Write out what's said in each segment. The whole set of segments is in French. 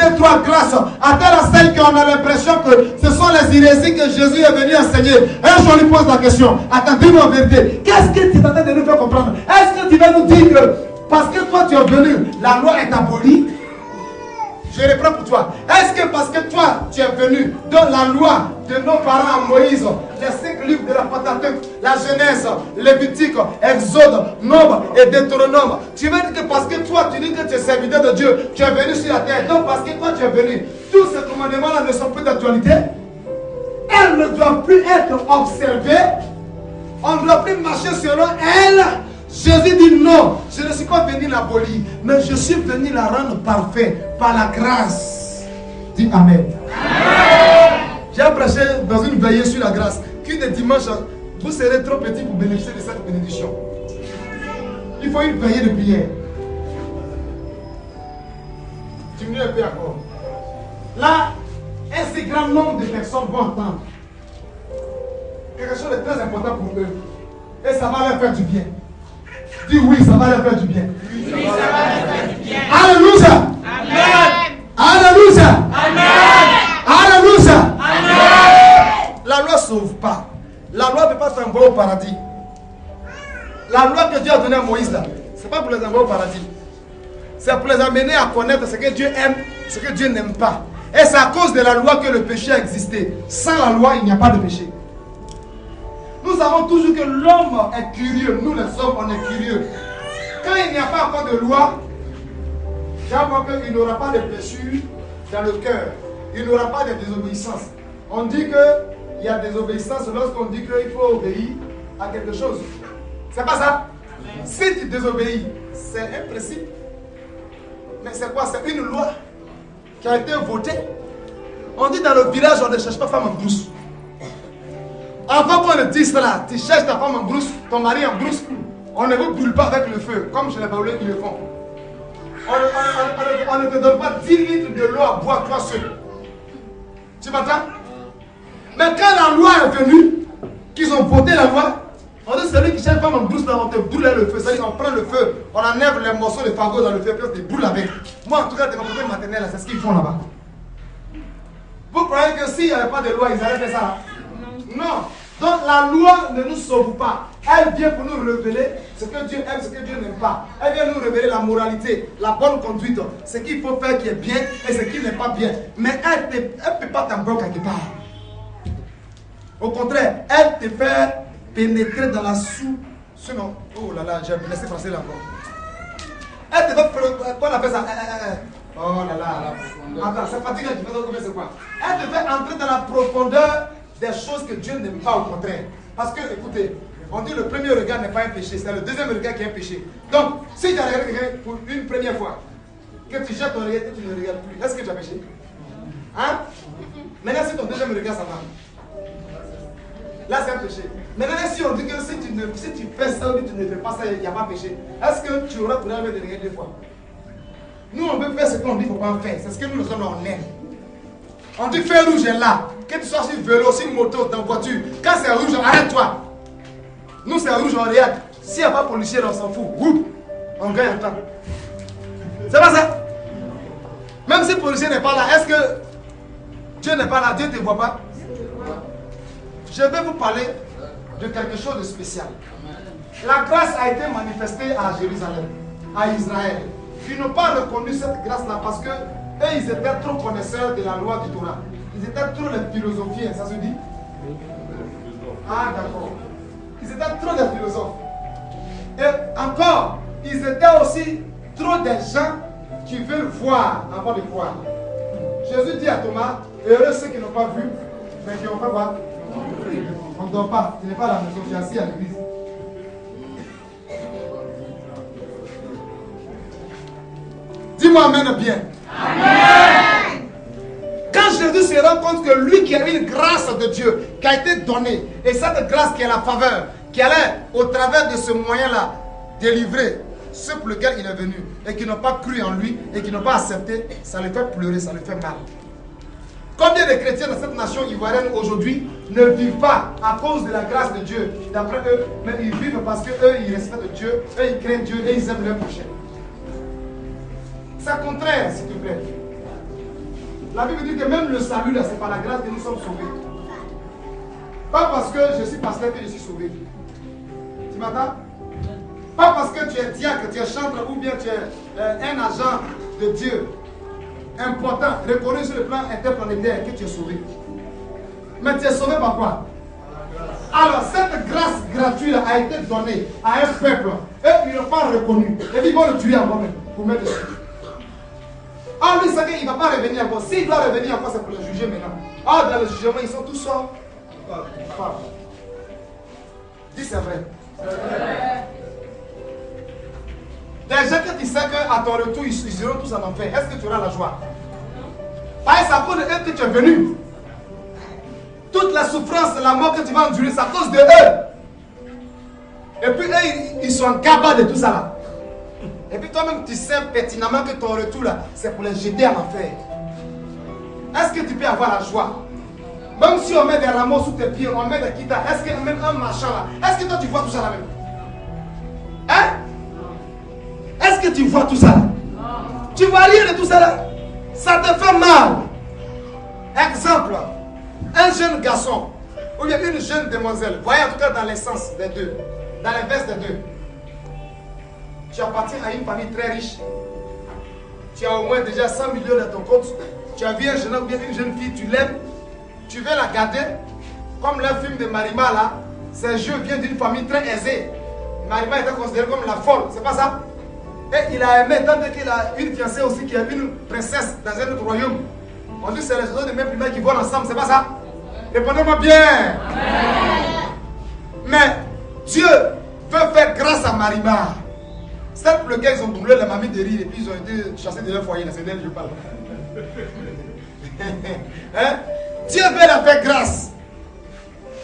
2, 3 grâces, à telle enseigne qu'on a l'impression que ce sont les hérésies que Jésus est venu enseigner. Un jour, on lui pose la question, attendez-moi en vérité, qu'est-ce que tu es en train de nous faire comprendre? Est-ce que tu vas nous dire que parce que toi tu es venu, la loi est abolie? Je reprends pour toi. Est-ce que parce que toi tu es venu dans la loi de nos parents Moïse, les 5 livres de la Pentateuque, la Genèse, Lévitique, Exode, Nombre et Deutéronome, tu veux dire que parce que toi tu dis que tu es serviteur de Dieu, tu es venu sur la terre, donc parce que toi tu es venu, tous ces commandements-là ne sont plus d'actualité? Elles ne doivent plus être observées, on ne doit plus marcher selon elles. Jésus dit non, je ne suis pas venu l'abolir, mais je suis venu la rendre parfaite par la grâce. Dis Amen. Amen. J'ai prêché dans une veillée sur la grâce qu'une des dimanches, vous serez trop petit pour bénéficier de cette bénédiction. Il faut une veillée de prière. Diminue un peu encore. Là, un si grand nombre de personnes vont entendre quelque chose de très important pour eux. Et ça va leur faire du bien. Dis oui, ça va leur faire du bien. Oui, ça va leur faire du bien. Alléluia. Amen. Alléluia. Amen. Alléluia. Amen. La loi ne sauve pas. La loi ne peut pas t'envoyer au paradis. La loi que Dieu a donnée à Moïse là, ce n'est pas pour les envoyer au paradis. C'est pour les amener à connaître ce que Dieu aime, ce que Dieu n'aime pas. Et c'est à cause de la loi que le péché a existé. Sans la loi, il n'y a pas de péché. Nous savons toujours que l'homme est curieux. Nous les hommes, on est curieux. Quand il n'y a pas encore de loi, j'avoue qu'il n'aura pas de blessure dans le cœur. Il n'aura pas de désobéissance. On dit qu'il y a désobéissance lorsqu'on dit qu'il faut obéir à quelque chose. C'est pas ça? Si tu désobéis, c'est un principe. Mais c'est quoi? C'est une loi qui a été votée. On dit dans le village, on ne cherche pas femme en brousse. Avant qu'on ne dise cela, tu cherches ta femme en brousse, ton mari en brousse, on ne vous brûle pas avec le feu, comme chez les baoulés qui le font. On ne te donne pas 10 litres de l'eau à boire toi seul. Tu m'entends? Mais quand la loi est venue, qu'ils ont voté la loi, on dit celui qui cherche femme en brousse, là, on te brûle le feu. C'est-à-dire on prend le feu, on enlève les morceaux de fagot dans le feu, puis on te brûle avec. Moi, en tout cas, de ma côté maternelle, c'est ce qu'ils font là-bas. Vous croyez que s'il n'y avait pas de loi, ils allaient faire ça? Non. Donc la loi ne nous sauve pas. Elle vient pour nous révéler ce que Dieu aime, ce que Dieu n'aime pas. Elle vient nous révéler la moralité, la bonne conduite, ce qu'il faut faire qui est bien et ce qui n'est pas bien. Mais elle ne peut pas t'embrouiller quelque part. Au contraire, elle te fait pénétrer dans la Sinon, oh là là, j'ai laissé passer là encore. Elle te fait, qu'on appelle ça oh là là. Attends, c'est fatigant, tu fais donc c'est quoi? Elle te fait entrer dans la profondeur des choses que Dieu n'aime pas, au contraire. Parce que, écoutez, on dit le premier regard n'est pas un péché, c'est le deuxième regard qui est un péché. Donc, si tu as regardé quelqu'un pour une première fois, que tu jettes ton regard et tu ne regardes plus, est-ce que tu as péché? Hein? Maintenant, si ton deuxième regard, ça va. Là, c'est un péché. Maintenant, si on dit que si tu fais ça ou tu ne fais pas ça, il n'y a pas péché, est-ce que tu auras pour aller de regarder 2 fois? Nous, on veut faire ce qu'on dit qu'il ne faut pas faire. C'est ce que nous, nous on aime. On dit feu rouge est là. Que tu sois sur vélo, sur moto, dans voiture. Quand c'est rouge, arrête-toi. Nous, c'est rouge, on regarde. S'il n'y a pas de policier, on s'en fout. Oup, on gagne un temps. C'est pas ça? Même si le policier n'est pas là, est-ce que Dieu n'est pas là? Dieu ne te voit pas? Je vais vous parler de quelque chose de spécial. La grâce a été manifestée à Jérusalem, à Israël. Ils n'ont pas reconnu cette grâce-là parce que eux, ils étaient trop connaisseurs de la loi du Torah. Ils étaient trop les philosophiens, ça se dit? Ah, d'accord. Ils étaient trop des philosophes. Et encore, ils étaient aussi trop des gens qui veulent voir avant de croire. Jésus dit à Thomas, heureux ceux qui n'ont pas vu, mais qui n'ont pas voir. On ne dort pas, tu n'es pas à la maison, tu es assis à l'église. Dis-moi amen bien. Amen. Quand Jésus se rend compte que lui qui a une grâce de Dieu qui a été donnée, et cette grâce qui est la faveur, qui allait au travers de ce moyen-là délivrer ceux pour lesquels il est venu et qui n'ont pas cru en lui et qui n'ont pas accepté, ça les fait pleurer, ça les fait mal. Combien de chrétiens dans cette nation ivoirienne aujourd'hui ne vivent pas à cause de la grâce de Dieu, d'après eux, mais ils vivent parce qu'eux ils respectent Dieu, eux ils craignent Dieu et ils aiment leur prochain. C'est contraire, s'il te plaît. La Bible dit que même le salut, là, c'est par la grâce que nous sommes sauvés. Pas parce que je suis pasteur que je suis sauvé. Tu m'entends? Pas parce que tu es diacre, tu es chantre ou bien tu es un agent de Dieu important, reconnu sur le plan interplanétaire que tu es sauvé. Mais tu es sauvé par quoi? Alors cette grâce gratuite a été donnée à un peuple et ils ne l'ont pas reconnu. Et puis ils vont le tuer encore même pour mettre dessus. Ah, lui, c'est qu'il ne va pas revenir encore. S'il doit revenir encore, c'est pour le juger maintenant. Ah, dans le jugement, ils sont tous sorts. Dis c'est vrai. Déjà que tu sais qu'à ton retour, ils iront tous en enfer. Est-ce que tu auras la joie? Parce que c'est à cause d'eux que tu es venu. Toute la souffrance, la mort que tu vas endurer, c'est à cause de eux. Et puis eux, ils sont en cabas de tout ça là. Et puis toi-même, tu sais pertinemment que ton retour là, c'est pour les jeter en enfer. Est-ce que tu peux avoir la joie? Même si on met des rameaux sous tes pieds, on met des guitares, est-ce que même un machin là, est-ce que toi tu vois tout ça là même? Hein? Est-ce que tu vois tout ça là? Tu vois rien de tout ça là? Ça te fait mal. Exemple, un jeune garçon ou bien une jeune demoiselle, voyez en tout cas dans l'essence des deux, dans les vestes des deux. Tu appartiens à une famille très riche. Tu as au moins déjà 100 millions dans ton compte. Tu as vu un jeune homme ou bien une jeune fille, tu l'aimes. Tu veux la garder. Comme le film de Marima là. Ce jeu vient d'une famille très aisée. Marima était considérée comme la folle. C'est pas ça? Et il a aimé tant qu'il a une fiancée aussi qui est une princesse dans un autre royaume. On dit que c'est les oiseaux de même primaire qui volent ensemble. C'est pas ça? Répondez-moi bien. Mais Dieu veut faire grâce à Marima. C'est pour le gars, ils ont brûlé la mamie de rire et puis ils ont été chassés de leur foyer. C'est d'elle que je parle. Hein? Dieu veut la faire grâce.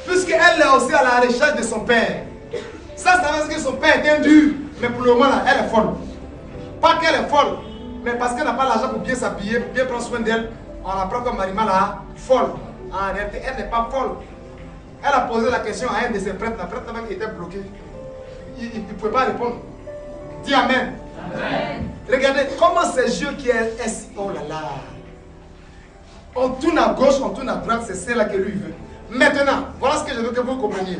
Puisqu'elle est aussi à la recherche de son père. Ça veut dire que son père est dur. Mais pour le moment, là, elle est folle. Pas qu'elle est folle, mais parce qu'elle n'a pas l'argent pour bien s'habiller, pour bien prendre soin d'elle, on la prend comme Marima là, folle. En réalité, elle n'est pas folle. Elle a posé la question à un de ses prêtres. La prêtre même était bloqué. Il ne pouvait pas répondre. Dis Amen. Amen. Regardez comment c'est Dieu qui est ainsi. Oh là là. On tourne à gauche, on tourne à droite, c'est celle-là que lui veut. Maintenant, voilà ce que je veux que vous compreniez.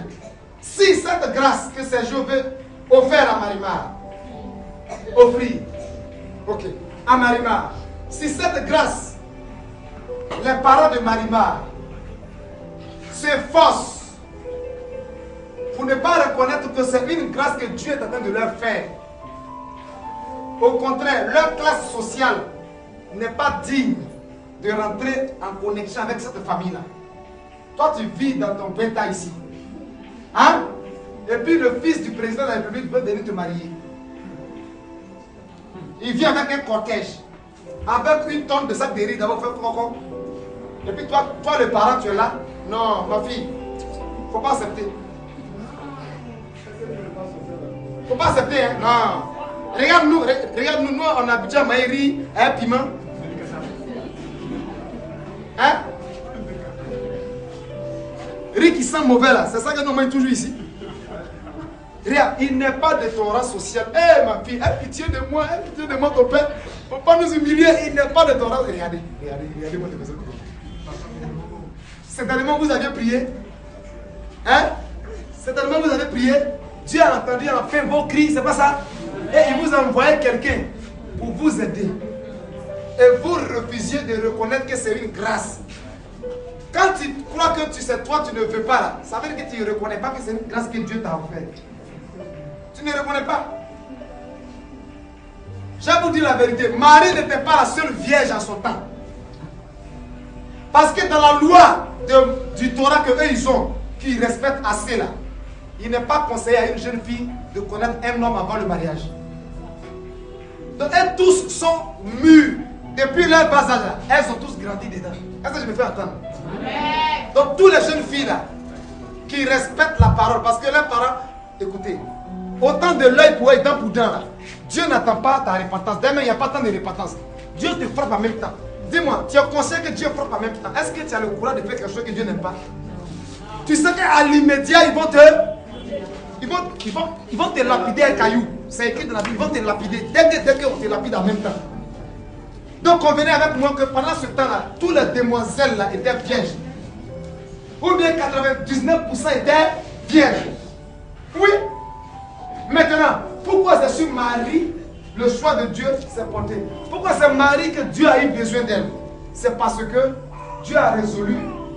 Si cette grâce que c'est Dieu veut offrir à Marima, offrir, ok, à Marima, si cette grâce, les parents de Marima s'efforcent pour ne pas reconnaître que c'est une grâce que Dieu est en train de leur faire. Au contraire, leur classe sociale n'est pas digne de rentrer en connexion avec cette famille-là. Toi, tu vis dans ton bêta ici. Hein? Et puis le fils du président de la République veut venir te marier. Il vient avec un cortège, avec une tonne de sacs de riz d'abord, fait croco. Et puis toi, le parent, tu es là. Non, ma fille, il ne faut pas accepter. Il ne faut pas accepter, hein? Non. Regarde-nous, nous, on a habitué à maïri, un piment. Hein? Riz qui sent mauvais là, c'est ça que nous mange toujours ici. Regarde, il n'est pas de ton rang social. Eh ma fille, aie pitié de moi, ton père. Il ne faut pas nous humilier, il n'est pas de ton rang. Regardez votre maison. Certainement vous avez prié. Hein? Certainement vous avez prié. Dieu a entendu enfin vos cris, c'est pas ça? Et il vous a envoyé quelqu'un pour vous aider. Et vous refusiez de reconnaître que c'est une grâce. Quand tu crois que tu sais, toi tu ne veux pas là, ça veut dire que tu ne reconnais pas que c'est une grâce que Dieu t'a offert. Tu ne reconnais pas. Je vais vous dire la vérité, Marie n'était pas la seule vierge en son temps. Parce que dans la loi du Torah que eux ils ont, qui respectent assez là, il n'est pas conseillé à une jeune fille de connaître un homme avant le mariage. Donc elles tous sont mûres. Depuis leur bas âge là, elles ont tous grandi dedans. Est-ce que je me fais entendre? Amen. Donc toutes les jeunes filles là, qui respectent la parole, parce que leurs parents, écoutez, autant de l'œil pour œil, dent pour dent là, Dieu n'attend pas ta repentance. Demain il n'y a pas tant de repentance. Dieu te frappe en même temps. Dis-moi, tu es conscient que Dieu frappe en même temps. Est-ce que tu as le courage de faire quelque chose que Dieu n'aime pas? Tu sais qu'à l'immédiat, ils vont te lapider un caillou. C'est écrit dans la Bible, ils vont te lapider. Dès qu'on te lapide en même temps. Donc convenez avec moi que pendant ce temps-là, toutes les demoiselles là étaient vierges. Ou bien 99% étaient vierges. Oui. Maintenant, pourquoi c'est sur Marie le choix de Dieu s'est porté? Pourquoi c'est Marie que Dieu a eu besoin d'elle? C'est parce que Dieu a résolu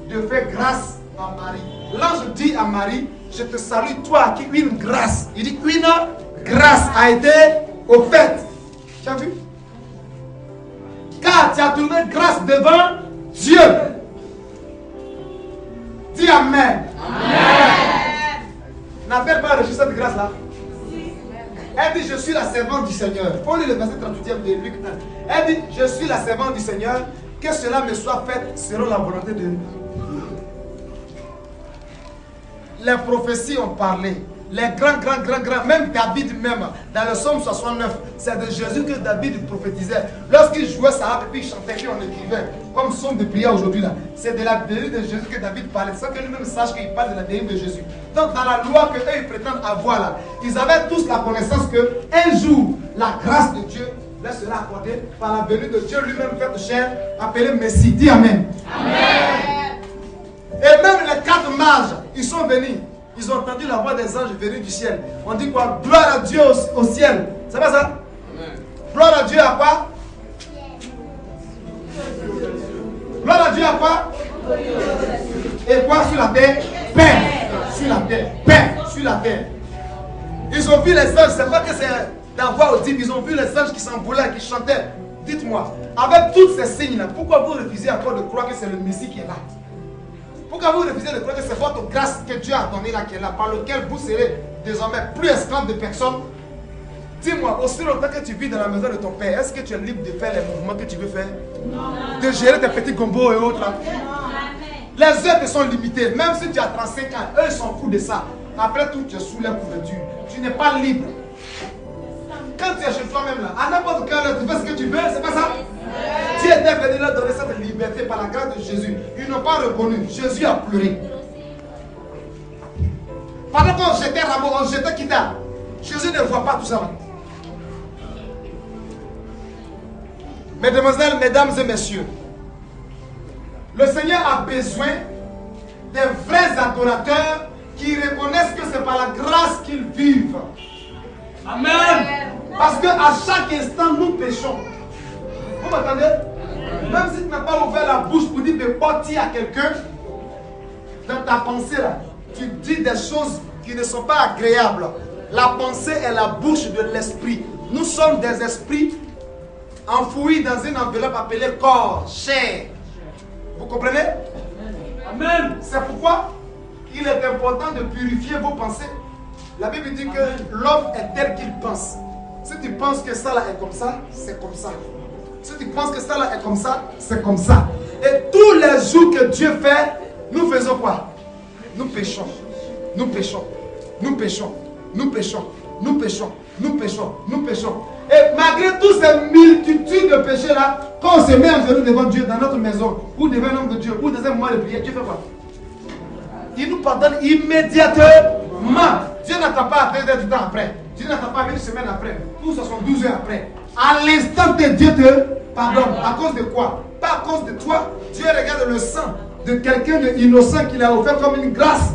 de faire grâce à Marie. L'ange dit à Marie, je te salue, toi à qui une grâce. Il dit une grâce a été offerte. Tu as vu? Car tu as trouvé grâce devant Dieu. Dis Amen. Amen. N'a-t-elle pas reçu cette grâce-là? Elle dit, je suis la servante du Seigneur. Faut lire le verset 38e de Luc 1. Elle dit, je suis la servante du Seigneur, que cela me soit fait selon la volonté de Dieu. Les prophéties ont parlé. Les grands, même David même, dans le psaume 69, c'est de Jésus que David prophétisait. Lorsqu'il jouait sa harpe et puis il chantait, puis on écrivait, comme psaume de prière aujourd'hui là. C'est de la venue de Jésus que David parlait, sans que lui-même sache qu'il parle de la venue de Jésus. Donc dans la loi que eux ils prétendent avoir là, ils avaient tous la connaissance que un jour, la grâce de Dieu leur sera accordée par la venue de Dieu lui-même fait de chair, appelé Messie. Dis Amen. Amen. Et même les 4 mages, ils sont venus. Ils ont entendu la voix des anges venus du ciel. On dit quoi? Gloire à Dieu au ciel. C'est pas ça? Amen. Gloire à Dieu à quoi? Gloire à Dieu à quoi? Et quoi sur la terre? Paix. Sur la terre. Paix. Sur la terre. Ils ont vu les anges. C'est pas que c'est la voix audible. Ils ont vu les anges qui s'envolaient, qui chantaient. Dites-moi, avec tous ces signes-là, pourquoi vous refusez encore de croire que c'est le Messie qui est là? Pourquoi vous refusez de croire que c'est votre grâce que Dieu a donnée là, qui est là, par lequel vous serez désormais plus esclave de personne? Dis-moi, aussi longtemps que tu vis dans la maison de ton père, est-ce que tu es libre de faire les mouvements que tu veux faire? Non. De gérer tes petits gombos et autres là? Non. Les heures te sont limitées. Même si tu as 35 ans, eux ils s'en foutent de ça. Après tout, tu es sous leur couverture. Tu n'es pas libre. Quand tu es chez toi-même là, à n'importe quelle heure, tu fais ce que tu veux, c'est pas ça? Dieu était venu leur donner cette liberté par la grâce de Jésus. Ils n'ont pas reconnu. Jésus a pleuré. Pendant qu'on jetait Rameau, on jetait Kita. Jésus ne voit pas tout ça. Mesdemoiselles, mesdames et messieurs, le Seigneur a besoin des vrais adorateurs qui reconnaissent que c'est par la grâce qu'ils vivent. Amen. Parce qu'à chaque instant, nous péchons. Vous m'entendez? Même si tu n'as pas ouvert la bouche pour dire de partir à quelqu'un, dans ta pensée là, tu dis des choses qui ne sont pas agréables. La pensée est la bouche de l'esprit. Nous sommes des esprits enfouis dans une enveloppe appelée corps, chair. Vous comprenez? Amen. C'est pourquoi il est important de purifier vos pensées. La Bible dit que l'homme est tel qu'il pense. Si tu penses que ça là est comme ça, c'est comme ça. Si tu penses que ça là est comme ça, c'est comme ça. Et tous les jours que Dieu fait, nous faisons quoi? Nous péchons. Nous péchons. Nous péchons. Nous péchons. Nous péchons. Nous péchons. Nous péchons. Et malgré toutes ces multitudes de péchés là, quand on se met à genoux devant Dieu dans notre maison, ou devant un homme de Dieu, ou dans un moment de prière, Dieu fait quoi? Il nous pardonne immédiatement. Dieu n'attend pas 2 heures du temps après. Dieu n'attend pas 1 semaine après. Ou 72 heures après. À l'instant que Dieu te pardonne. À cause de quoi? Pas à cause de toi. Dieu regarde le sang de quelqu'un d'innocent qu'il a offert comme une grâce.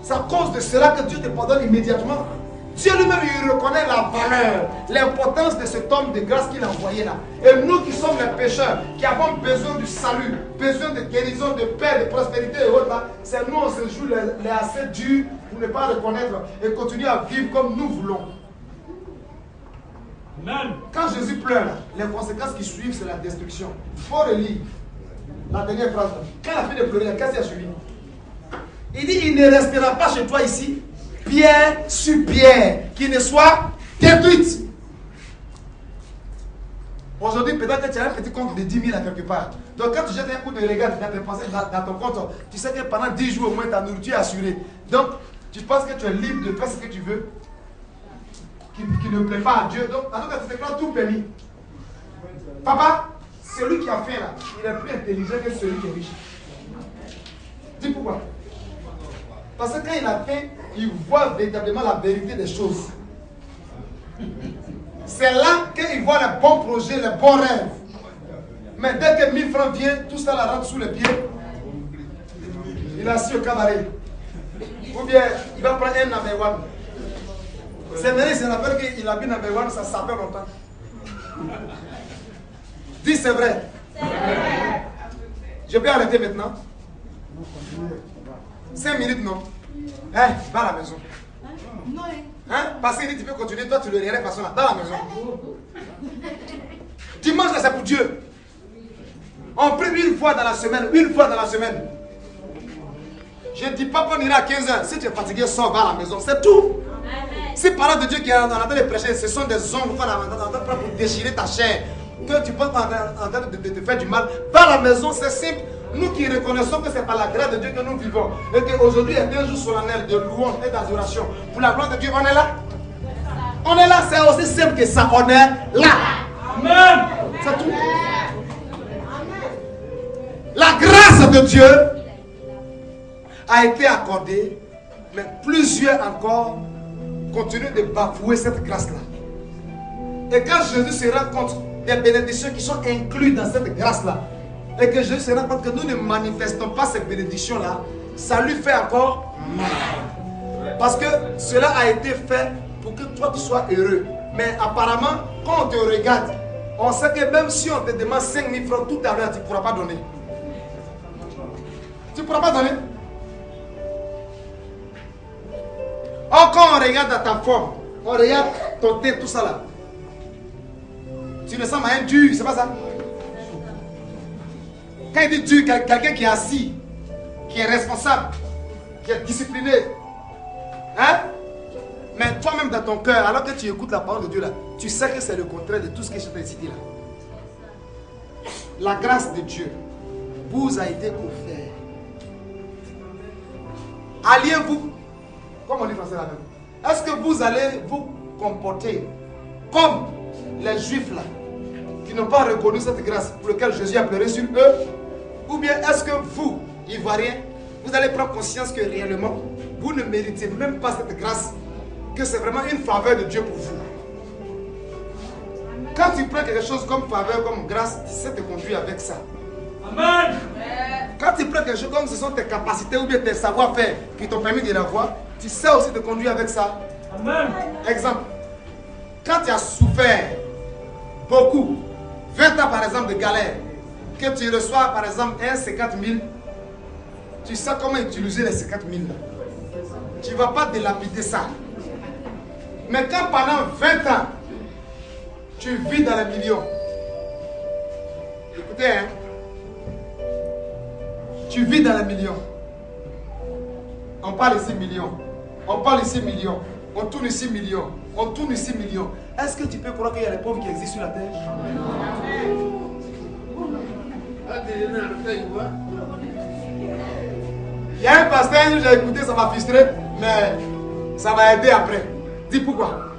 C'est à cause de cela que Dieu te pardonne immédiatement. Dieu lui-même, il reconnaît la valeur, l'importance de cet homme de grâce qu'il a envoyé là. Et nous qui sommes les pécheurs, qui avons besoin du salut, besoin de guérison, de paix, de prospérité et autres là, c'est nous, on se joue les assez durs pour ne pas reconnaître et continuer à vivre comme nous voulons. Amen. Quand Jésus pleure, les conséquences qui suivent, c'est la destruction. Il faut relire la dernière phrase. Quand il a fait de pleurer, qu'est-ce qu'il a suivi? Il dit, il ne restera pas chez toi ici pierre sur pierre qui ne soit détruite. Aujourd'hui, peut-être que tu as un petit compte de 10 000 à quelque part. Donc, quand tu jettes un coup de regard dans tes pensées, dans ton compte, tu sais que pendant 10 jours au moins, ta nourriture est assurée. Donc, tu penses que tu es libre de faire ce que tu veux, qui ne plaît pas à Dieu. Donc, en tout cas, tu te crois tout permis. Papa, celui qui a faim là, il est plus intelligent que celui qui est riche. Dis pourquoi? Parce que quand il a faim, il voit véritablement la vérité des choses. C'est là qu'il voit les bons projets, les bons rêves. Mais dès que 1000 francs vient, tout ça la rentre sous les pieds. Il est assis au cabaret. Ou bien il va prendre un number one. C'est vrai, c'est rappelle qu'il a mis number one, ça s'appelle longtemps. Dis c'est vrai. Je peux arrêter maintenant. 5 minutes non. Hein, va à la maison. Non. Hein? Parce qu'il dit tu peux continuer, toi tu le regardes de façon là, dans la maison. Dimanche là c'est pour Dieu. On prie une fois dans la semaine, une fois dans la semaine. Je ne dis pas qu'on ira à 15h. Si tu es fatigué, sors, va à la maison, c'est tout. Si parole de Dieu qui est en train de prêcher, ce sont des hommes qu'on a en train de pour déchirer ta chair, que tu penses en train de te faire du mal, va à la maison, c'est simple. Nous qui reconnaissons que c'est par la grâce de Dieu que nous vivons et qu'aujourd'hui est un jour solennel de louange et d'adoration pour la gloire de Dieu, on est là. On est là, c'est aussi simple que ça, on est là. Amen. C'est tout. La grâce de Dieu a été accordée, mais plusieurs encore continuent de bafouer cette grâce-là. Et quand Jésus se rend compte des bénédictions qui sont incluses dans cette grâce-là, et que Jésus se rend compte que nous ne manifestons pas ces bénédictions-là, ça lui fait encore mal. Parce que cela a été fait pour que toi tu sois heureux. Mais apparemment, quand on te regarde, on sait que même si on te demande 5 000 francs tout à l'heure, tu ne pourras pas donner. Tu ne pourras pas donner. Or, quand on regarde dans ta forme, on regarde ton tête, tout ça là. Tu ressembles à un dur, c'est pas ça? Quand il dit dur, quelqu'un qui est assis, qui est responsable, qui est discipliné. Hein? Mais toi-même dans ton cœur, alors que tu écoutes la parole de Dieu là, tu sais que c'est le contraire de tout ce que je t'ai cité là. La grâce de Dieu vous a été offerte. Alliez-vous, comme on dit français là-même. Est-ce que vous allez vous comporter comme les Juifs là, qui n'ont pas reconnu cette grâce pour laquelle Jésus a pleuré sur eux? Ou bien est-ce que vous, Ivoiriens, vous allez prendre conscience que réellement, vous ne méritez même pas cette grâce, que c'est vraiment une faveur de Dieu pour vous? Quand tu prends quelque chose comme faveur, comme grâce, tu sais te conduire avec ça. Amen. Quand tu prends quelque chose comme ce sont tes capacités ou bien tes savoir-faire qui t'ont permis de l'avoir, tu sais aussi te conduire avec ça. Amen. Exemple, quand tu as souffert beaucoup, 20 ans par exemple de galère, que tu reçois par exemple un 50 000, tu sais comment utiliser les 50 000. Tu ne vas pas dilapider ça. Mais quand pendant 20 ans, tu vis dans les millions, écoutez, hein, tu vis dans les millions. On parle ici millions. On parle ici millions. On tourne ici millions. On tourne ici millions. Est-ce que tu peux croire qu'il y a les pauvres qui existent sur la terre? Il y a un pasteur, j'ai écouté, ça m'a frustré, mais ça m'a aidé après. Dis pourquoi?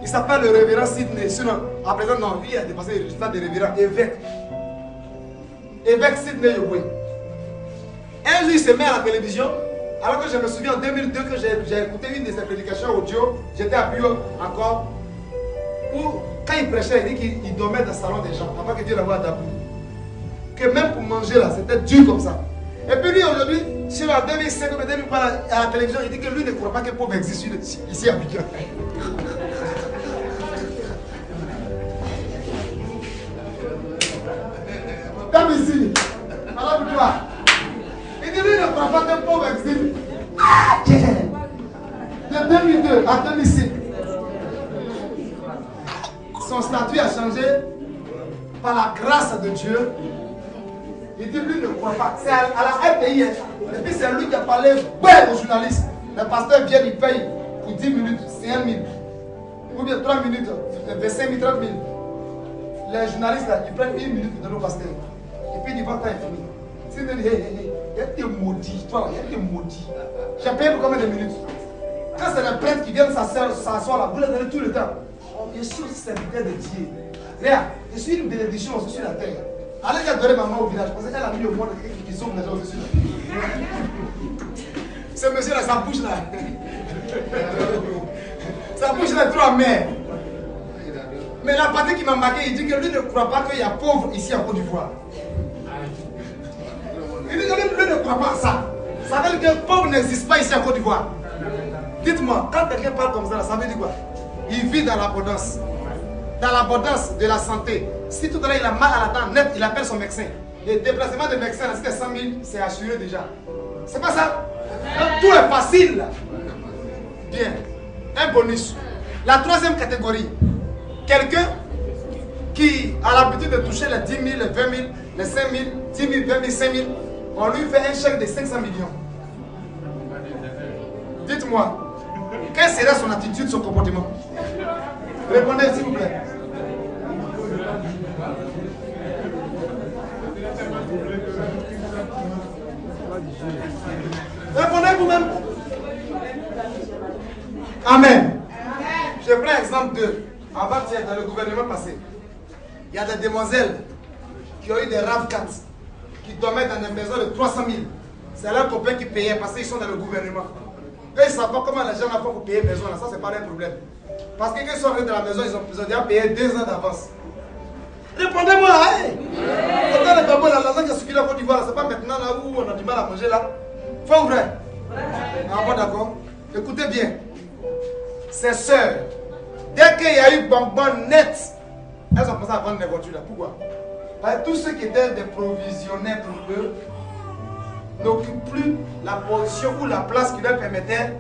Il s'appelle le révérend Sidney. Sinon, à présent, non, lui, il a dépassé les résultats des révérends. Évêque Sidney Yoboué. Un jour, il se met à la télévision. Alors que je me souviens en 2002 que j'ai écouté une de ses prédications audio. J'étais à Bio encore. Où, quand il prêchait, il dit qu'il dormait dans le salon des gens avant que Dieu l'envoie à Dabou. Que même pour manger là, c'était dur comme ça. Et puis lui aujourd'hui, sur la 2005 ou 2000 à la télévision, il dit que lui ne croit pas que les pauvres existent ici à Abidjan. Comme ici, alors pour toi. Il dit lui ne croit pas que les pauvres existent. De 2002 à 2005, son statut a changé par la grâce de Dieu. Il dit lui ne croit pas. C'est à la RPI. Et puis c'est lui qui a parlé aux journalistes. Le pasteur vient, il paye pour 10 minutes, c'est 1 000. Ou bien 3 minutes, 25 000, 30 000. Les journalistes, là, ils prennent 1 minute pour donner au pasteur. Et puis ils disent, votre temps est fini. C'est de dire, il y a des maudits. Toi, il y a des maudits. J'ai payé pour combien de minutes? Quand c'est les prêtres qui viennent s'asseoir là, vous les donnez tout le temps. Oh, je suis aussi serviteur de Dieu. Regarde, je suis une bénédiction aussi sur la terre. Allez, j'ai donné maman au village parce qu'elle a mis au monde qui sauve les gens aussi. Ce monsieur là, sa bouche là. Sa bouche là est trop amère. Mais la partie qui m'a marqué, il dit que lui ne croit pas qu'il y a pauvre ici en Côte d'Ivoire. Il dit que lui ne croit pas à ça. Ça veut dire que pauvre n'existe pas ici en Côte d'Ivoire. Dites-moi, quand quelqu'un parle comme ça, ça veut dire quoi? Il vit dans l'abondance. Dans l'abondance de la santé. Si tout à l'heure il a mal à la dent net, il appelle son médecin. Le déplacement de médecin, c'était 100 000, c'est assuré déjà. C'est pas ça? Donc, tout est facile. Bien. Un bonus. La troisième catégorie. Quelqu'un qui a l'habitude de toucher les 10 000, les 20 000, les 5 000, 10 000, 20 000, 5 000. On lui fait un chèque de 500 millions. Dites-moi, quelle serait son attitude, son comportement? Répondez s'il vous plaît. Répondez vous-même. Amen. Je prends l'exemple de, avant-hier, dans le gouvernement passé, il y a des demoiselles qui ont eu des RAV4 qui dormaient dans des maisons de 300 000. C'est leurs copains qui payaient parce qu'ils sont dans le gouvernement. Eux, ils ne savent pas comment les gens font pour payer maison. Là. Ça, c'est pas un problème. Parce que quand ils sont arrivés dans la maison, ils ont déjà payé 2 ans d'avance. Répondez-moi, hein? Pourtant, les babos, l'argent qui a suivi la Côte d'Ivoire, c'est pas maintenant là où on a du mal à manger là. Faux ou vrai? Ah bon, d'accord. Écoutez bien. Ces sœurs, dès qu'il y a eu bonbon net, elles ont commencé à vendre des voitures là. Pourquoi? Parce que tous ceux qui étaient des provisionnaires pour eux n'occupent plus la position ou la place qui leur permettait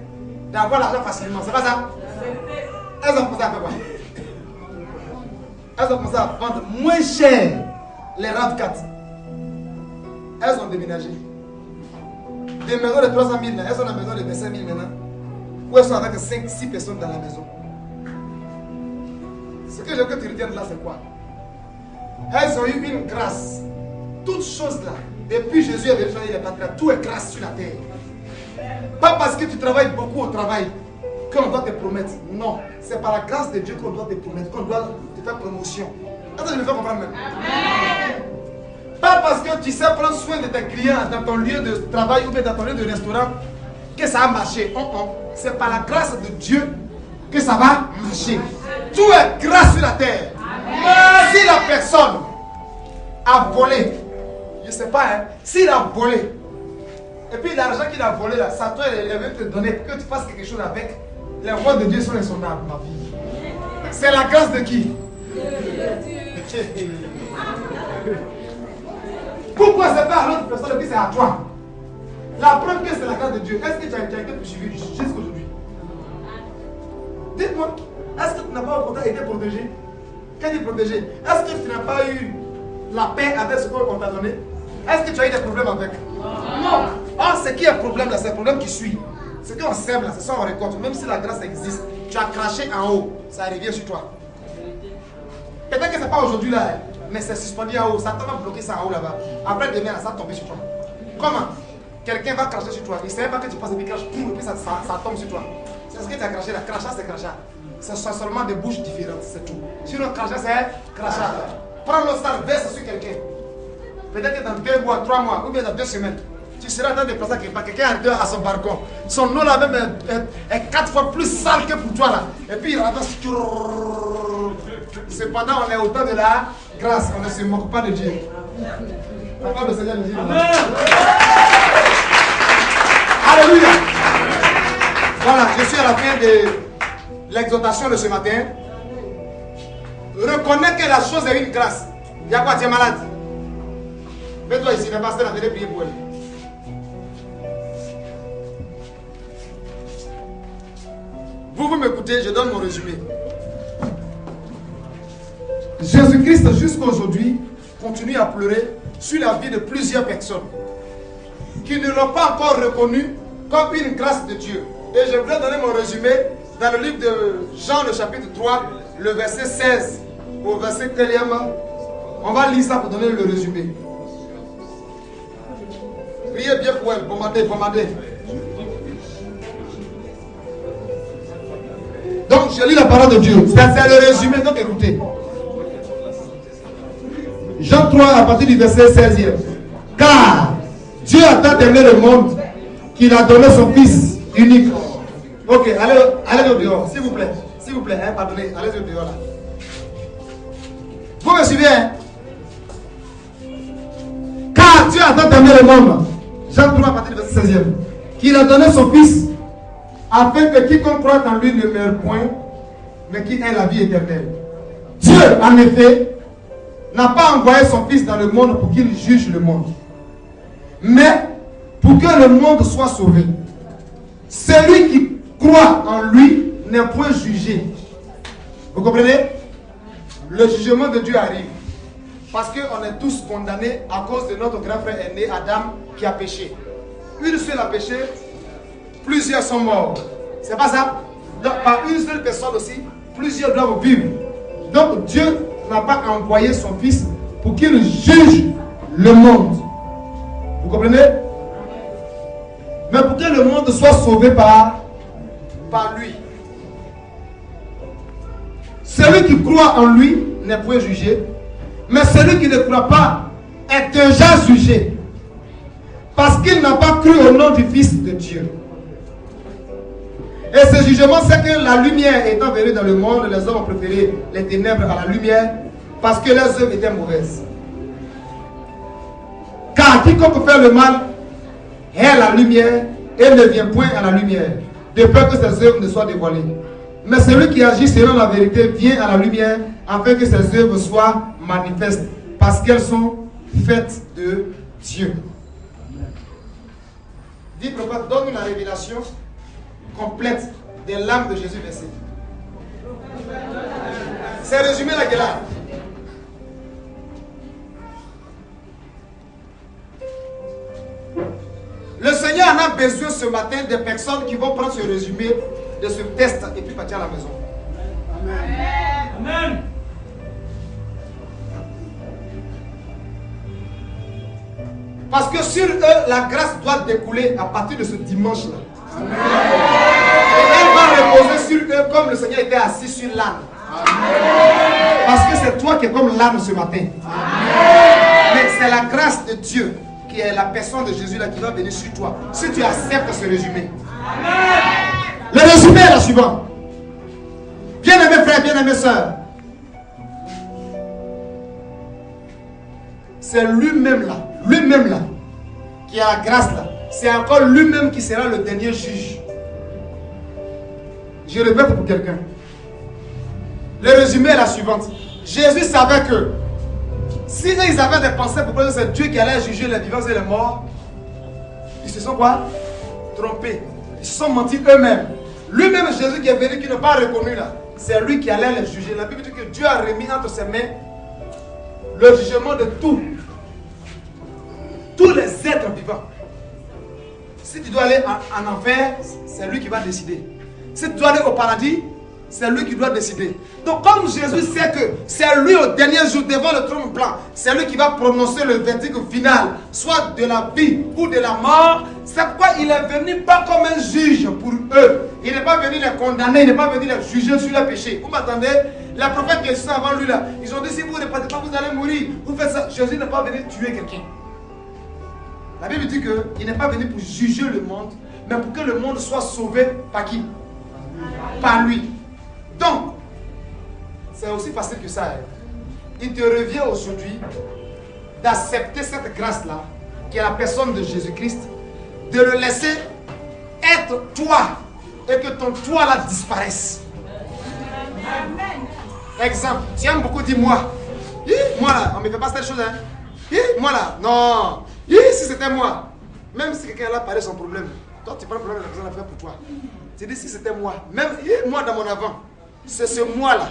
d'avoir l'argent facilement. C'est pas ça? Elles ont commencé à faire quoi? Elles ont commencé à vendre moins cher les RAV4. Elles ont déménagé. Des maisons de 300 000, elles sont dans la maison de 25 000 maintenant. Où elles sont avec 5-6 personnes dans la maison. Ce que je veux que tu retiennes là, c'est quoi? Elles ont eu une grâce. Toutes choses là, depuis Jésus est venu faire les patriarches, tout est grâce sur la terre. Pas parce que tu travailles beaucoup au travail qu'on doit te promettre. Non, c'est par la grâce de Dieu qu'on doit te promettre, qu'on doit te faire promotion. Attends, je me fais comprendre même. Amen. Pas parce que tu sais prendre soin de tes clients dans ton lieu de travail ou bien dans ton lieu de restaurant que ça a marché. C'est par la grâce de Dieu que ça va marcher. Tout est grâce sur la terre. Amen. Si la personne a volé, je ne sais pas, hein, s'il a volé, et puis l'argent qu'il a volé là, ça toi, il veut te donner pour que tu fasses quelque chose avec, les rois de Dieu sont insondables, ma fille. C'est la grâce de qui? Pourquoi c'est pas à l'autre personne et puis c'est à toi? La preuve que c'est la grâce de Dieu. Est-ce que tu as été poursuivi jusqu'aujourd'hui? Dites-moi, est-ce que tu n'as pas été protégé? Qu'est-ce qui est protégé? Est-ce que tu n'as pas eu la paix avec ce qu'on t'a donné? Est-ce que tu as eu des problèmes avec? Non. Ah, ce qui est le problème là, c'est le problème qui suit. Ce qu'on sème là, c'est ça qu'on récolte. Même si la grâce existe, tu as craché en haut, ça revient sur toi. Peut-être que ce n'est pas aujourd'hui là, mais c'est suspendu en haut. Ça t'a bloqué ça en haut là-bas. Après demain, ça va tomber sur toi. Comment? Quelqu'un va cracher sur toi. Il ne savait pas que tu passes et puis crache, et puis ça tombe sur toi. C'est ce que tu as craché là. Crachat, c'est crachat. Ce sont seulement des bouches différentes, c'est tout. Sinon, crachat, c'est crachat. Prends l'eau sale, verse sur quelqu'un. Peut-être que dans 2 mois, 3 mois, ou bien dans 2 semaines, tu seras en train de placer quelqu'un à son balcon. Son eau là même est 4 fois plus sale que pour toi là. Et puis il ramasse. Cependant, on est au temps de la grâce. On ne se moque pas de Dieu. La parole du Seigneur nous dit. Alléluia. Voilà, je suis à la fin de l'exhortation de ce matin. Reconnais que la chose est une grâce. Il y a quoi, tu es malade? Mets-toi ici, le pasteur a venu prier pour elle. Vous m'écoutez, je donne mon résumé. Jésus-Christ, jusqu'à aujourd'hui, continue à pleurer sur la vie de plusieurs personnes qui ne l'ont pas encore reconnu comme une grâce de Dieu. Et je voudrais donner mon résumé dans le livre de Jean, le chapitre 3, le verset 16 au verset 1er. On va lire ça pour donner le résumé. Priez bien pour elle, bombardez. Donc, je lis la parole de Dieu. C'est le résumé, donc écoutez. Jean 3, à partir du verset 16e. Car Dieu a tant aimé le monde qu'il a donné son Fils unique. Ok, allez au dehors, s'il vous plaît. S'il vous plaît, hein, pardonnez, allez au dehors là. Vous me suivez, hein? Car Dieu a tant aimé le monde, Jean 3 à partir du verset 16e, qu'il a donné son Fils, afin que quiconque croit en lui ne meure point, mais qu'il ait la vie éternelle. Dieu, en effet, n'a pas envoyé son Fils dans le monde pour qu'il juge le monde, mais pour que le monde soit sauvé. Celui qui croit en lui n'est point jugé. Vous comprenez? Le jugement de Dieu arrive. Parce qu'on est tous condamnés à cause de notre grand frère aîné, Adam, qui a péché. Une seule a péché, plusieurs sont morts. C'est pas ça? Donc, par une seule personne aussi, plusieurs doivent vivre. Donc Dieu n'a pas envoyé son Fils pour qu'il juge le monde. Vous comprenez? Mais pour que le monde soit sauvé par lui. Celui qui croit en lui n'est point jugé, mais celui qui ne croit pas est déjà jugé, parce qu'il n'a pas cru au nom du Fils de Dieu. Et ce jugement, c'est que la lumière étant venue dans le monde, les hommes ont préféré les ténèbres à la lumière, parce que leurs œuvres étaient mauvaises. Car quiconque fait le mal est la lumière et ne vient point à la lumière, de peur que ses œuvres ne soient dévoilées. Mais celui qui agit selon la vérité vient à la lumière, afin que ses œuvres soient manifestes, parce qu'elles sont faites de Dieu. Dis, prophète, donne-nous la révélation complète des larmes de Jésus versées. C'est résumé là, là. Le Seigneur en a besoin ce matin des personnes qui vont prendre ce résumé de ce test et puis partir à la maison. Amen. Amen. Parce que sur eux, la grâce doit découler à partir de ce dimanche-là. Et elle va reposer sur eux comme le Seigneur était assis sur l'âne. Parce que c'est toi qui es comme l'âne ce matin. Mais c'est la grâce de Dieu qui est la personne de Jésus là qui va venir sur toi. Si tu acceptes ce résumé. Le résumé est le suivant. Bien-aimés frères, bien-aimés sœurs. C'est lui-même là, qui a la grâce là. C'est encore lui-même qui sera le dernier juge. Je répète pour quelqu'un. Le résumé est la suivante. Jésus savait que si ils avaient des pensées pour que c'est Dieu qui allait juger les vivants et les morts, ils se sont quoi? Trompés. Ils se sont mentis eux-mêmes. Lui-même Jésus qui est venu, qui n'a pas reconnu là, c'est lui qui allait les juger. La Bible dit que Dieu a remis entre ses mains le jugement de tous les êtres vivants. Si tu dois aller en enfer, c'est lui qui va décider. Si tu dois aller au paradis, c'est lui qui doit décider. Donc comme Jésus sait que c'est lui au dernier jour devant le trône blanc, c'est lui qui va prononcer le verdict final, soit de la vie ou de la mort, c'est pourquoi il est venu pas comme un juge pour eux. Il n'est pas venu les condamner, il n'est pas venu les juger sur les péchés. Vous m'attendez? Les prophètes qui sont avant lui là, ils ont dit si vous ne répétez pas, vous allez mourir. Vous faites ça. Jésus n'est pas venu tuer quelqu'un. La Bible dit qu'il n'est pas venu pour juger le monde, mais pour que le monde soit sauvé par qui? Par lui. Donc, c'est aussi facile que ça. Hein. Il te revient aujourd'hui d'accepter cette grâce-là, qui est la personne de Jésus-Christ, de le laisser être toi, et que ton toi-là disparaisse. Amen. Exemple, tu aimes beaucoup dire moi. Moi là, on ne me fait pas cette chose. Hein. Moi là, non. Si c'était moi, même si quelqu'un là parlait son problème, toi tu prends le problème de la personne à faire pour toi. Tu dis si c'était moi, même moi dans mon avant, c'est ce moi-là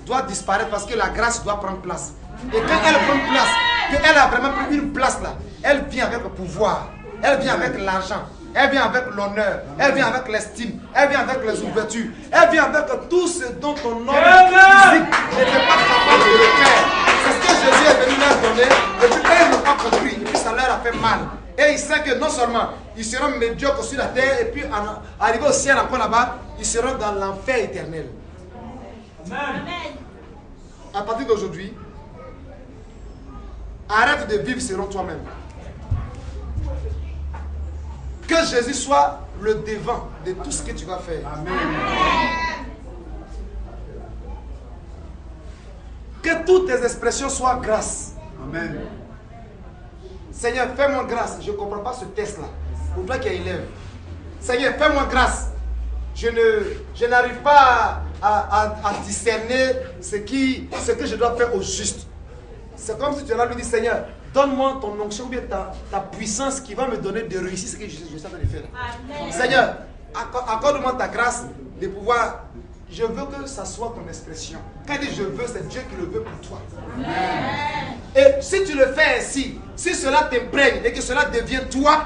doit disparaître parce que la grâce doit prendre place. Et quand elle prend place, qu'elle a vraiment pris une place là, elle vient avec le pouvoir, elle vient avec l'argent, elle vient avec l'honneur, elle vient avec l'estime, elle vient avec les ouvertures, elle vient avec tout ce dont ton homme physique n'était pas capable de le faire. C'est ce que Jésus est venu leur donner, et puis elles n'ont pas compris, et puis ça leur a fait mal. Et il sait que non seulement ils seront médiocres sur la terre, et puis arrivé au ciel encore là-bas, ils seront dans l'enfer éternel. Amen. À partir d'aujourd'hui, arrête de vivre selon toi-même. Que Jésus soit le devant de tout ce que tu vas faire. Amen. Que toutes tes expressions soient grâce. Amen. Seigneur, fais-moi grâce. Je ne comprends pas ce test-là. Pour toi qui es élève. Seigneur, fais-moi grâce. Je n'arrive pas à discerner ce que je dois faire au juste. C'est comme si tu allais lui dire, Seigneur, donne-moi ton onction ou bien ta puissance qui va me donner de réussir ce que je suis en train de faire. Amen. Seigneur, accorde-moi ta grâce de pouvoir. Je veux que ça soit ton expression. Quand il dit je veux, c'est Dieu qui le veut pour toi. Amen. Et si tu le fais ainsi, si cela t'imprègne et que cela devient toi,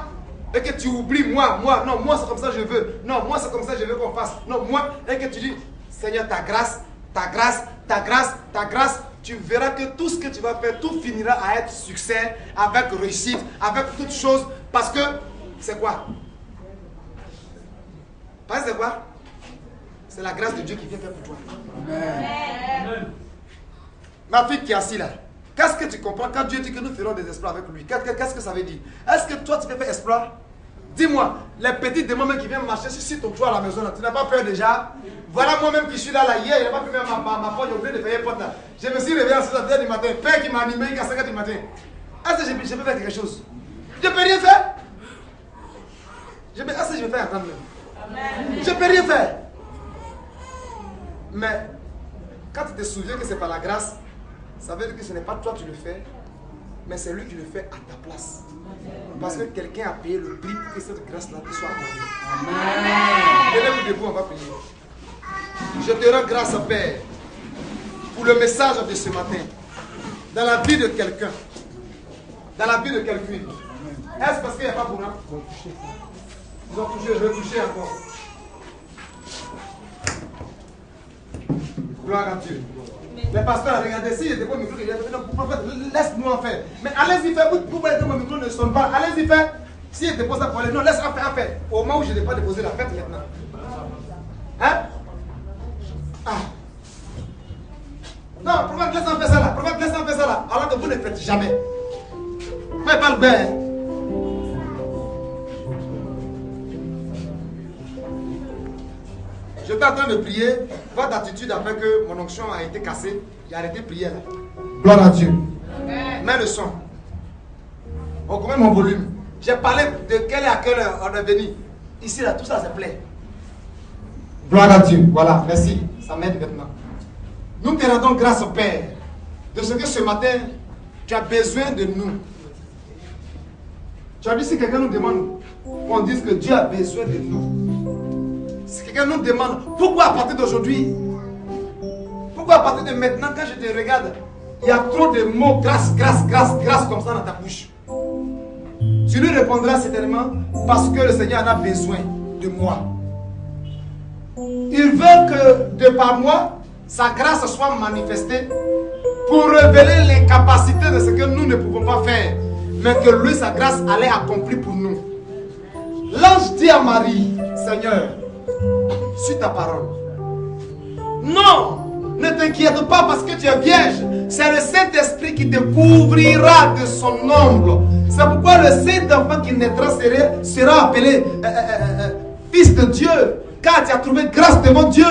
et que tu oublies moi, non, moi c'est comme ça que je veux, non, moi c'est comme ça que je veux qu'on fasse, non, moi, et que tu dis, Seigneur, ta grâce, ta grâce, ta grâce, ta grâce, tu verras que tout ce que tu vas faire, tout finira à être succès, avec réussite, avec toutes choses, parce que, c'est quoi? Parce que c'est quoi? C'est la grâce de Dieu qui vient faire pour toi. Amen. Ma fille qui est assise là, qu'est-ce que tu comprends quand Dieu dit que nous ferons des exploits avec lui? Qu'est-ce que ça veut dire? Est-ce que toi tu peux faire exploit? Dis-moi, les petits démons qui viennent marcher sur ton toit à la maison, là, tu n'as pas peur déjà? Voilà moi-même qui suis là, hier, il n'a pas pu mettre ma porte, j'ai oublié de faire une porte là. Je me suis réveillé à 6h du matin, père qui m'a animé jusqu'à 5h du matin. Est-ce que je peux faire quelque chose? Je ne peux rien faire. Est-ce que je vais faire attendre même? Je ne peux rien faire. Mais quand tu te souviens que c'est par la grâce, ça veut dire que ce n'est pas toi qui le fais, mais c'est lui qui le fait à ta place. Parce que quelqu'un a payé le prix pour que cette grâce-là te soit accordée. Amen. Tenez-vous debout, on va prier. Je te rends grâce, Père, pour le message de ce matin, dans la vie de quelqu'un. Dans la vie de quelqu'un. Est-ce parce qu'il n'y a pas courant? Ils ont touché, je vais toucher encore. Gloire à Dieu. Les pasteurs, regardez, si il y a des bons micros, laisse-nous en faire. Mais allez-y faire, vous voyez que mon micro ne sonne pas. Allez-y faire. Si il dépose ça pour aller, non, laisse-en faire, Au moment où je n'ai pas déposé la fête maintenant. Hein? Ah. Non, prophète, laisse-en faire ça là. Prophète, laisse-en faire ça là. Alors que vous ne faites jamais. Mais pas le bien. Je suis en train de prier. Votre attitude après que mon onction a été cassée, j'ai arrêté de prier là. Gloire à Dieu. Amen. Mets le son. Augmente mon volume. J'ai parlé de quelle et à quelle heure on est venu. Ici là, tout ça c'est plein. Gloire à Dieu. Voilà, merci. Ça m'aide maintenant. Nous te rendons grâce au Père de ce que ce matin, tu as besoin de nous. Tu as dit si quelqu'un nous demande qu'on dise que Dieu a besoin de nous. Si quelqu'un nous demande pourquoi à partir d'aujourd'hui, pourquoi à partir de maintenant, quand je te regarde, il y a trop de mots grâce, grâce, grâce, grâce comme ça dans ta bouche. Tu lui répondras certainement parce que le Seigneur en a besoin de moi. Il veut que de par moi, sa grâce soit manifestée pour révéler l'incapacité de ce que nous ne pouvons pas faire, mais que lui, sa grâce allait accomplir pour nous. L'ange dit à Marie, Seigneur, suis ta parole. Non, ne t'inquiète pas parce que tu es vierge. C'est le Saint-Esprit qui te couvrira de son ombre. C'est pourquoi le Saint-Enfant qui naîtra sera appelé Fils de Dieu. Car tu as trouvé grâce devant Dieu.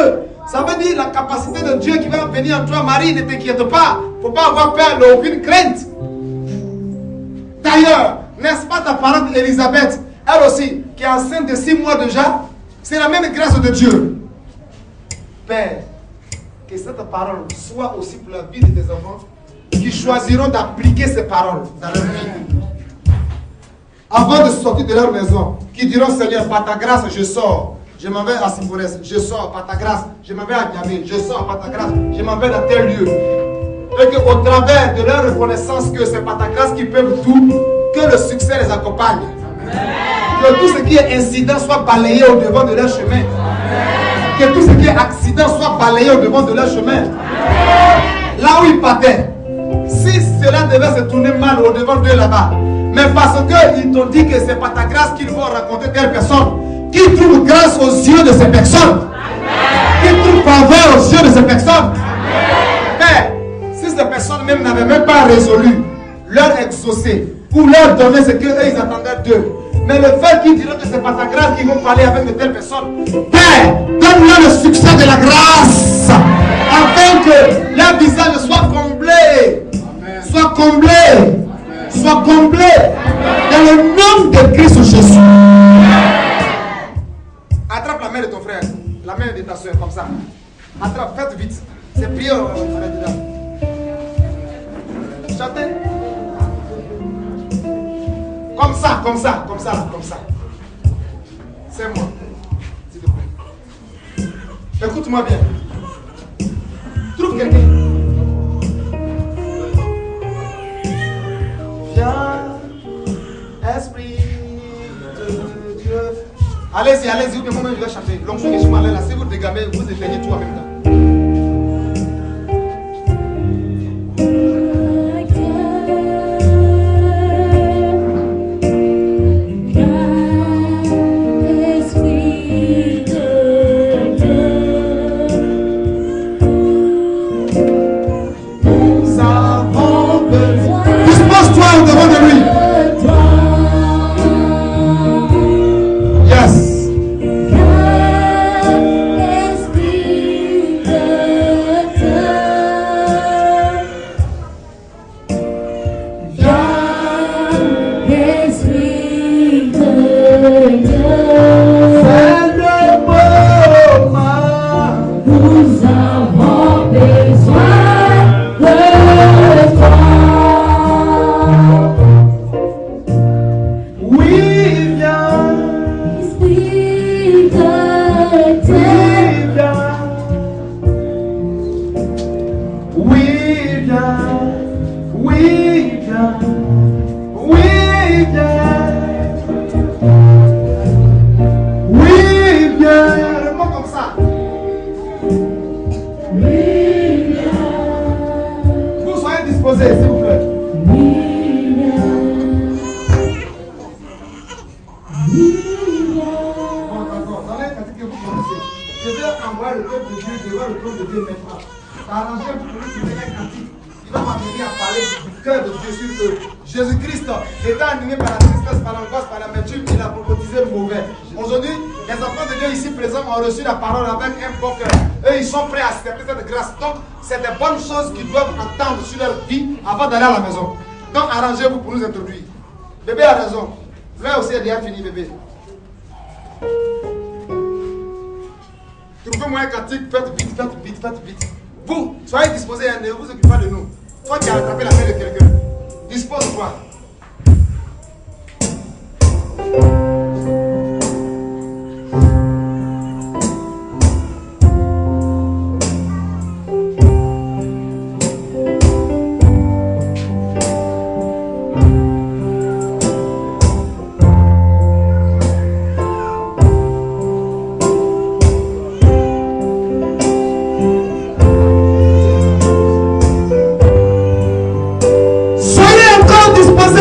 Ça veut dire la capacité de Dieu qui va venir en toi, Marie. Ne t'inquiète pas. Il ne faut pas avoir peur, aucune crainte. D'ailleurs, n'est-ce pas ta parente Élisabeth, elle aussi, qui est enceinte de 6 mois déjà? C'est la même grâce de Dieu. Père, que cette parole soit aussi pour la vie de tes enfants qui choisiront d'appliquer ces paroles dans leur vie. Avant de sortir de leur maison, qui diront Seigneur, par ta grâce, je sors. Je m'en vais à Simborès, je sors par ta grâce. Je m'en vais à Niamey, je sors par ta grâce. Je m'en vais dans tel lieu. Et qu'au travers de leur reconnaissance que c'est par ta grâce qu'ils peuvent tout, que le succès les accompagne. Que tout ce qui est incident soit balayé au devant de leur chemin. Que tout ce qui est accident soit balayé au devant de leur chemin. Là où ils partaient, si cela devait se tourner mal au devant d'eux là-bas, mais parce qu'ils t'ont dit que c'est par ta grâce qu'ils vont rencontrer telle personne, qu'ils trouvent grâce aux yeux de ces personnes, qu'ils trouvent faveur aux yeux de ces personnes. Mais si ces personnes même n'avaient même pas résolu leur exaucer pour leur donner ce qu'eux ils attendaient d'eux, mais le fait qu'ils diront que c'est par ta grâce qu'ils vont parler avec de telles personnes, Père, donne-leur le succès de la grâce, afin que leur visage soit comblé comblé. Sois comblé. Sois comblé. Dans le nom de Christ Jésus. Attrape la main de ton frère. La main de ta soeur, comme ça. Attrape, faites vite. C'est prière là-dedans. Chantez. Comme ça, comme ça, comme ça, comme ça. C'est moi. S'il te plaît. Écoute-moi bien. Trouve quelqu'un. Viens, Esprit de Dieu. Allez-y, allez-y, ou bien moi-même je vais chanter. L'onction que je m'allais là, si vous dégamez, vous éteignez tout en même temps. Jésus-Christ était animé par la tristesse, par l'angoisse, par l'amertume, il a prophétisé mauvais. Aujourd'hui, les enfants de Dieu ici présents ont reçu la parole avec un bon cœur. Eux, ils sont prêts à accepter cette grâce. Donc, c'est des bonnes choses qu'ils doivent entendre sur leur vie avant d'aller à la maison. Donc, arrangez-vous pour nous introduire. Bébé a raison. Là aussi, est déjà fini, bébé. Trouvez-moi un cantique, faites vite, faites vite, faites vite. Vous, soyez disposés, ne vous occupez pas de nous. Toi qui as attrapé la main de quelqu'un, dispose-toi. Soyez encore disposés.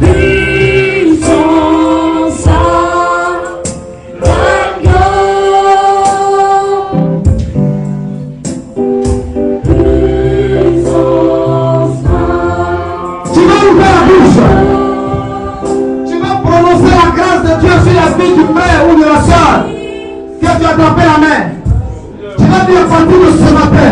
matin. Puissance à Tu vas ouvrir la bouche. Tu vas prononcer la grâce de Dieu sur la vie du frère ou de la soeur que tu as tapé la main. Tu vas dire à partir de ce matin,